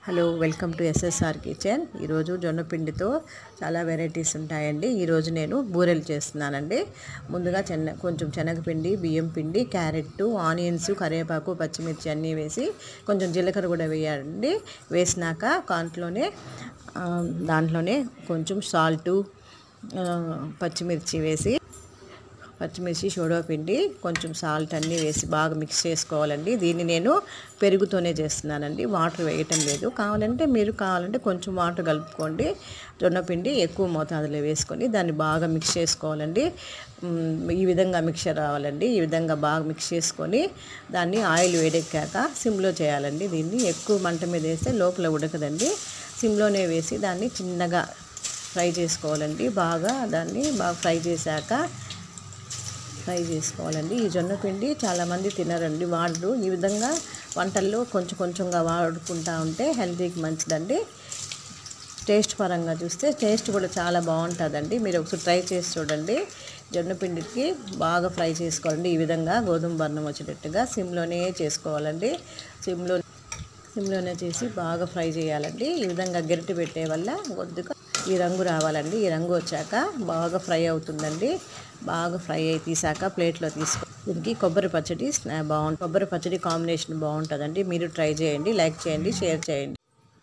Hello welcome to SSR kitchen. ఈరోజు జొన్న పిండితో చాలా వెరైటీస్ ఉంటాయండి. ఈరోజు నేను బూరెలు చేస్తున్నానండి. ముందుగా కొంచెం శనగపిండి, బియ్యం పిండి, క్యారెట్, ఆనియన్స్, కరివేపాకు, పచ్చిమిర్చి అన్నీ వేసి కొంచెం జీలకర్ర కూడా వేయాలండి. వేసినాక దాంట్లోనే కొంచెం సాల్టు, పచ్చిమిర్చి వేసి సోడా పిండి, కొంచెం సాల్ట్ అన్నీ వేసి బాగా మిక్స్ చేసుకోవాలండి. దీన్ని నేను పెరుగుతోనే చేస్తున్నానండి, వాటర్ వేయటం లేదు. కావాలంటే కొంచెం వాటర్ కలుపుకోండి. జొన్నపిండి ఎక్కువ మోతాదులో వేసుకొని దాన్ని బాగా మిక్స్ చేసుకోవాలండి. ఈ విధంగా మిక్చర్ రావాలండి. ఈ విధంగా బాగా మిక్స్ చేసుకొని దాన్ని ఆయిల్ వేడెక్కాక సిమ్లో చేయాలండి. దీన్ని ఎక్కువ మంట మీద వేస్తే లోపల ఉడకదండి. సిమ్లోనే వేసి దాన్ని చిన్నగా ఫ్రై చేసుకోవాలండి. దాన్ని బాగా ఫ్రై చేసుకోవాలండి. ఈ జొన్న పిండి చాలామంది తినరండి, వాడరు. ఈ విధంగా వంటల్లో కొంచెంగా వాడుకుంటూ ఉంటే హెల్తీకి మంచిదండి. టేస్ట్ పరంగా చూస్తే టేస్ట్ కూడా చాలా బాగుంటుందండి. మీరు ఒకసారి ట్రై చేసి చూడండి. జొన్న పిండికి బాగా ఫ్రై చేసుకోవాలండి. ఈ విధంగా గోధుమ బర్ణం వచ్చేటట్టుగా సిమ్లోనే చేసుకోవాలండి. సిమ్లోనే చేసి బాగా ఫ్రై చేయాలండి. ఈ విధంగా గరిటె పెట్టే వల్ల కొద్దిగా ఈ రంగు రావాలండి. ఈ రంగు వచ్చాక బాగా ఫ్రై అవుతుందండి. బాగా ఫ్రై అయి తీసాక ప్లేట్లో దీనికి కొబ్బరి పచ్చడి కాంబినేషన్ బాగుంటుందండి. మీరు ట్రై చేయండి, లైక్ చేయండి, షేర్ చేయండి.